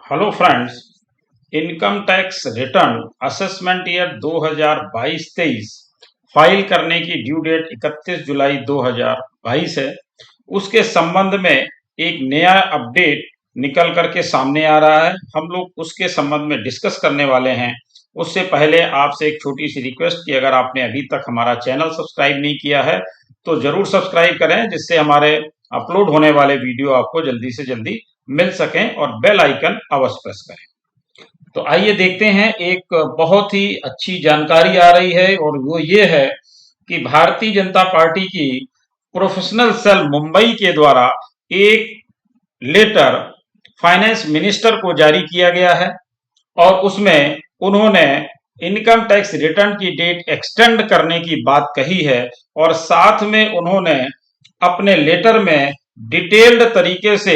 Hello friends. Income tax return assessment year 2022-23 file करने की due date 31 जुलाई 2022 है। उसके संबंध में एक नया अपडेट निकल करके सामने आ रहा है। हम लोग उसके संबंध में डिस्कस करने वाले हैं। उससे पहले आपसे एक छोटी सी रिक्वेस्ट कि अगर आपने अभी तक हमारा चैनल सब्सक्राइब नहीं किया है तो जरूर सब्सक्राइब करें, जिससे हमारे अपलोड होने वाले वीडियो आपको जल्दी से जल्दी मिल सकें और बेल आइकन अवश्य प्रेस करें। तो आइए देखते हैं, एक बहुत ही अच्छी जानकारी आ रही है और वो ये है कि भारतीय जनता पार्टी की प्रोफेशनल सेल मुंबई के द्वारा एक लेटर फाइनेंस मिनिस्टर को जारी किया गया है और उसमें उन्होंने इनकम टैक्स रिटर्न की डेट एक्सटेंड करने की बात कही है और साथ में उन्होंने अपने लेटर में डिटेल्ड तरीके से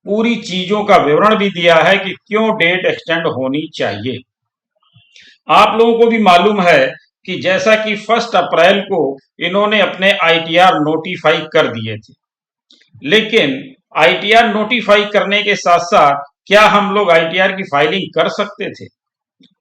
पूरी चीजों का विवरण भी दिया है कि क्यों डेट एक्सटेंड होनी चाहिए। आप लोगों को भी मालूम है कि जैसा कि 1 अप्रैल को इन्होंने अपने आईटीआर नोटिफाई कर दिए थे, लेकिन आईटीआर नोटिफाई करने के साथ साथ क्या हम लोग आईटीआर की फाइलिंग कर सकते थे?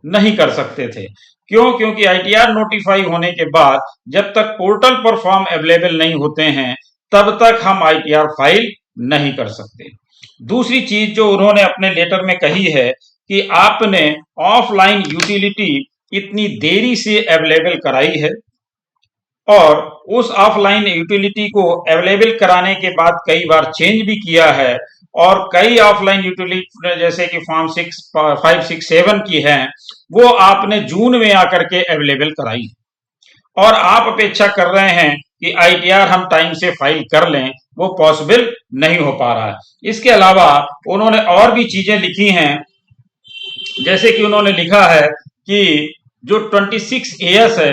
नहीं कर सकते थे। क्यों? क्योंकि आईटीआर नोटिफाई होने के बाद जब तक पोर्टल पर फॉर्म अवेलेबल नहीं होते हैं तब तक हम आईटीआर फाइल नहीं कर सकते। दूसरी चीज जो उन्होंने अपने लेटर में कही है कि आपने ऑफलाइन यूटिलिटी इतनी देरी से अवेलेबल कराई है और उस ऑफलाइन यूटिलिटी को अवेलेबल कराने के बाद कई बार चेंज भी किया है और कई ऑफलाइन यूटिलिटी जैसे कि फॉर्म 5, 6, 7 की है वो आपने जून में आकर के अवेलेबल कराई और आप अपेक्षा कर रहे हैं कि आईटीआर हम टाइम से फाइल कर लें, वो पॉसिबल नहीं हो पा रहा है। इसके अलावा उन्होंने और भी चीजें लिखी हैं, जैसे कि उन्होंने लिखा है कि जो 26 एएस है,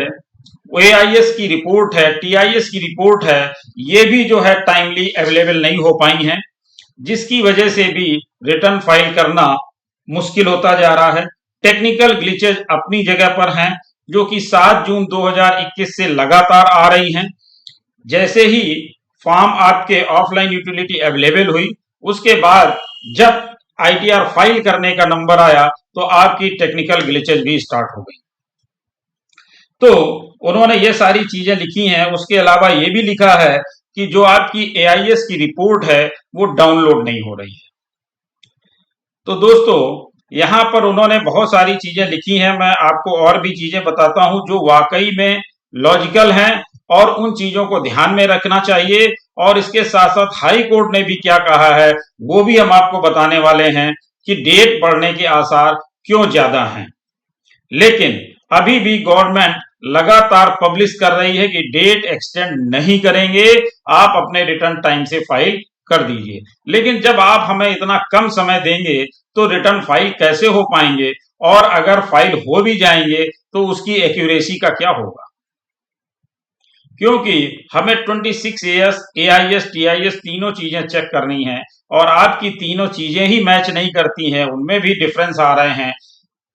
एआईएस की रिपोर्ट है, टीआईएस की रिपोर्ट है, ये भी जो है टाइमली अवेलेबल नहीं हो पाई हैं, जिसकी वजह से भी रिटर्न फाइल करना मुश्किल होता जा रहा है। टेक्निकल ग्लिचेज अपनी जगह पर हैं, जो कि 7 जून 2021 से लगातार आ रही हैं। जैसे ही फॉर्म आपके ऑफलाइन यूटिलिटी अवेलेबल हुई, उसके बाद जब आईटीआर फाइल करने का नंबर आया तो आपकी टेक्निकल ग्लिचेज भी स्टार्ट हो गई। तो उन्होंने ये सारी चीजें लिखी हैं। उसके अलावा ये भी लिखा है कि जो आपकी एआईएस की रिपोर्ट है वो डाउनलोड नहीं हो रही है। तो दोस्तों, यहां पर उन्होंने बहुत सारी चीजें लिखी हैं। मैं आपको और भी चीजें बताता हूं जो वाकई में लॉजिकल हैं और उन चीजों को ध्यान में रखना चाहिए। और इसके साथ साथ हाई कोर्ट ने भी क्या कहा है वो भी हम आपको बताने वाले हैं कि डेट बढ़ने के आसार क्यों ज्यादा हैं। लेकिन अभी भी गवर्नमेंट लगातार पब्लिश कर रही है कि डेट एक्सटेंड नहीं करेंगे, आप अपने रिटर्न टाइम से फाइल कर दीजिए। लेकिन जब आप हमें इतना कम समय देंगे तो रिटर्न फाइल कैसे हो पाएंगे, और अगर फाइल हो भी जाएंगे तो उसकी एक्यूरेसी का क्या होगा? क्योंकि हमें 26 एएस, एआईएस, टीआईएस तीनों चीजें चेक करनी है और आपकी तीनों चीजें ही मैच नहीं करती हैं, उनमें भी डिफरेंस आ रहे हैं।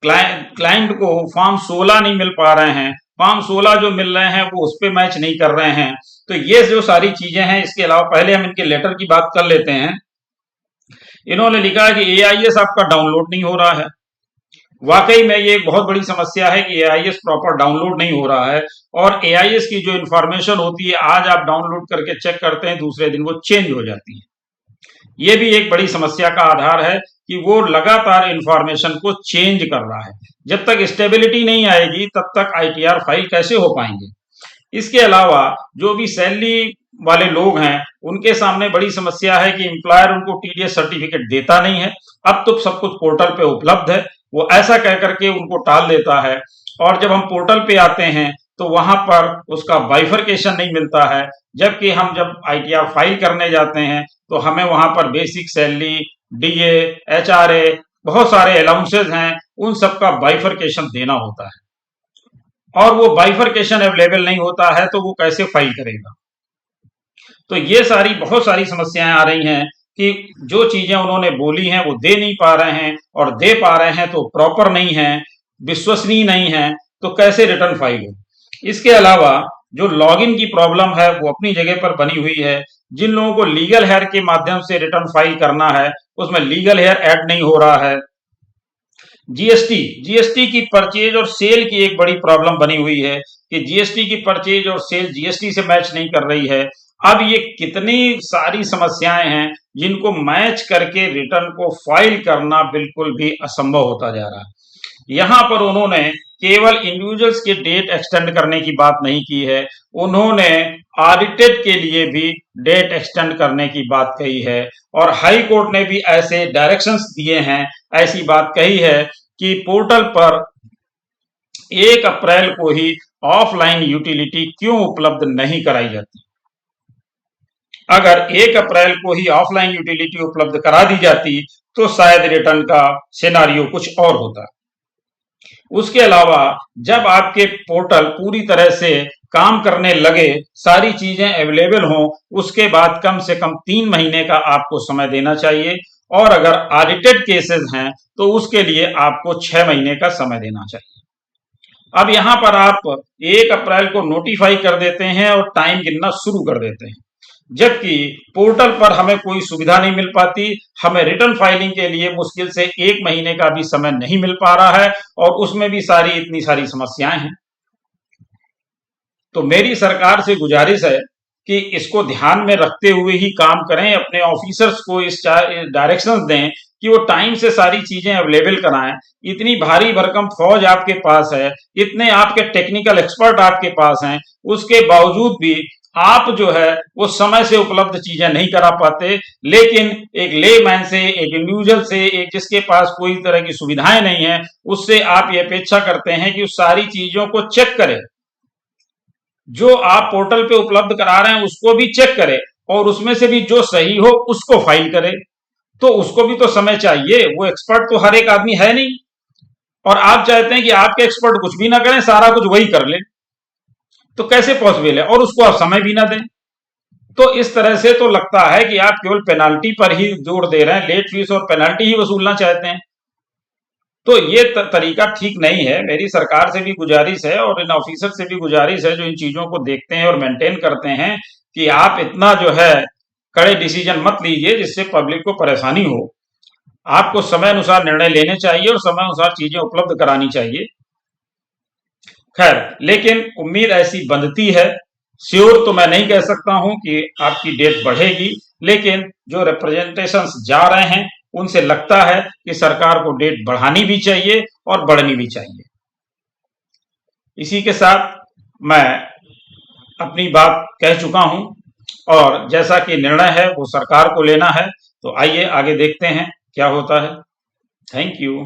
क्लाइंट को फॉर्म 16 नहीं मिल पा रहे हैं, फॉर्म 16 जो मिल रहे हैं वो उस पर मैच नहीं कर रहे हैं। तो ये जो सारी चीजें हैं, इसके अलावा पहले हम इनके लेटर की बात कर लेते हैं। इन्होंने लिखा है कि एआईएस आपका डाउनलोड नहीं हो रहा है। वाकई में ये एक बहुत बड़ी समस्या है कि एआईएस प्रॉपर डाउनलोड नहीं हो रहा है और एआईएस की जो इंफॉर्मेशन होती है आज आप डाउनलोड करके चेक करते हैं, दूसरे दिन वो चेंज हो जाती है। ये भी एक बड़ी समस्या का आधार है कि वो लगातार इंफॉर्मेशन को चेंज कर रहा है। जब तक स्टेबिलिटी नहीं आएगी तब तक आईटीआर फाइल कैसे हो पाएंगे? इसके अलावा जो भी सैलरी वाले लोग हैं उनके सामने बड़ी समस्या है कि एम्प्लॉयर उनको टीडीएस सर्टिफिकेट देता नहीं है। अब तो सब कुछ पोर्टल पे उपलब्ध है, वो ऐसा कह करके उनको टाल देता है और जब हम पोर्टल पे आते हैं तो वहां पर उसका बाइफरकेशन नहीं मिलता है। जबकि हम जब आईटीआर फाइल करने जाते हैं तो हमें वहां पर बेसिक सैलरी, डीए, एचआरए, बहुत सारे अलाउंसेस हैं, उन सबका बाइफरकेशन देना होता है और वो बाइफरकेशन अवेलेबल नहीं होता है तो वो कैसे फाइल करेगा? तो ये सारी बहुत सारी समस्याएं आ रही हैं कि जो चीजें उन्होंने बोली हैं वो दे नहीं पा रहे हैं और दे पा रहे हैं तो प्रॉपर नहीं है, विश्वसनीय नहीं है, तो कैसे रिटर्न फाइल हो? इसके अलावा जो लॉगिन की प्रॉब्लम है वो अपनी जगह पर बनी हुई है। जिन लोगों को लीगल हेयर के माध्यम से रिटर्न फाइल करना है उसमें लीगल हेयर ऐड नहीं हो रहा है। जीएसटी की परचेज और सेल की एक बड़ी प्रॉब्लम बनी हुई है कि जीएसटी की परचेज और सेल जीएसटी से मैच नहीं कर रही है। अब ये कितनी सारी समस्याएं हैं जिनको मैच करके रिटर्न को फाइल करना बिल्कुल भी असंभव होता जा रहा है। यहां पर उन्होंने केवल इंडिविजुअल्स के डेट एक्सटेंड करने की बात नहीं की है, उन्होंने ऑडिटेड के लिए भी डेट एक्सटेंड करने की बात कही है और हाई कोर्ट ने भी ऐसे डायरेक्शंस दिए हैं, ऐसी बात कही है कि पोर्टल पर 1 अप्रैल को ही ऑफलाइन यूटिलिटी क्यों उपलब्ध नहीं कराई जाती। अगर 1 अप्रैल को ही ऑफलाइन यूटिलिटी उपलब्ध करा दी जाती तो शायद रिटर्न का सिनेरियो कुछ और होता। उसके अलावा जब आपके पोर्टल पूरी तरह से काम करने लगे, सारी चीजें अवेलेबल हों, उसके बाद कम से कम 3 महीने का आपको समय देना चाहिए और अगर ऑडिटेड केसेस हैं तो उसके लिए आपको 6 महीने का समय देना चाहिए। अब यहां पर आप 1 अप्रैल को नोटिफाई कर देते हैं और टाइम गिनना शुरू कर देते हैं, जबकि पोर्टल पर हमें कोई सुविधा नहीं मिल पाती, हमें रिटर्न फाइलिंग के लिए मुश्किल से 1 महीने का भी समय नहीं मिल पा रहा है और उसमें भी इतनी सारी समस्याएं हैं। तो मेरी सरकार से गुजारिश है कि इसको ध्यान में रखते हुए ही काम करें, अपने ऑफिसर्स को इस डायरेक्शंस दें कि वो टाइम से सारी चीजें अवेलेबल कराएं। इतनी भारी भरकम फौज आपके पास है, इतने आपके टेक्निकल एक्सपर्ट आपके पास हैं, उसके बावजूद भी आप जो है वो समय से उपलब्ध चीजें नहीं करा पाते, लेकिन एक लेमैन से, एक इंडिविजुअल से, एक जिसके पास कोई तरह की सुविधाएं नहीं है, उससे आप ये अपेक्षा करते हैं कि उस सारी चीजों को चेक करे, जो आप पोर्टल पे उपलब्ध करा रहे हैं उसको भी चेक करे और उसमें से भी जो सही हो उसको फाइल करे। तो उसको भी तो समय चाहिए, वो एक्सपर्ट तो हर एक आदमी है नहीं और आप चाहते हैं कि आपके एक्सपर्ट कुछ भी ना करें, सारा कुछ वही कर ले, तो कैसे पॉसिबल है, और उसको आप समय भी ना दें। तो इस तरह से तो लगता है कि आप केवल पेनाल्टी पर ही जोर दे रहे हैं, लेट फीस और पेनाल्टी ही वसूलना चाहते हैं। तो ये तरीका ठीक नहीं है। मेरी सरकार से भी गुजारिश है और इन ऑफिसर से भी गुजारिश है जो इन चीजों को देखते हैं और मेंटेन करते हैं कि आप इतना जो है कड़े डिसीजन मत लीजिए जिससे पब्लिक को परेशानी हो। आपको समय अनुसार निर्णय लेने चाहिए और समय अनुसार चीजें उपलब्ध करानी चाहिए। खैर, लेकिन उम्मीद ऐसी बंधती है, श्योर तो मैं नहीं कह सकता हूं कि आपकी डेट बढ़ेगी, लेकिन जो रिप्रेजेंटेशंस जा रहे हैं उनसे लगता है कि सरकार को डेट बढ़ानी भी चाहिए और बढ़नी भी चाहिए। इसी के साथ मैं अपनी बात कह चुका हूं और जैसा कि निर्णय है वो सरकार को लेना है, तो आइए आगे देखते हैं क्या होता है। Thank you.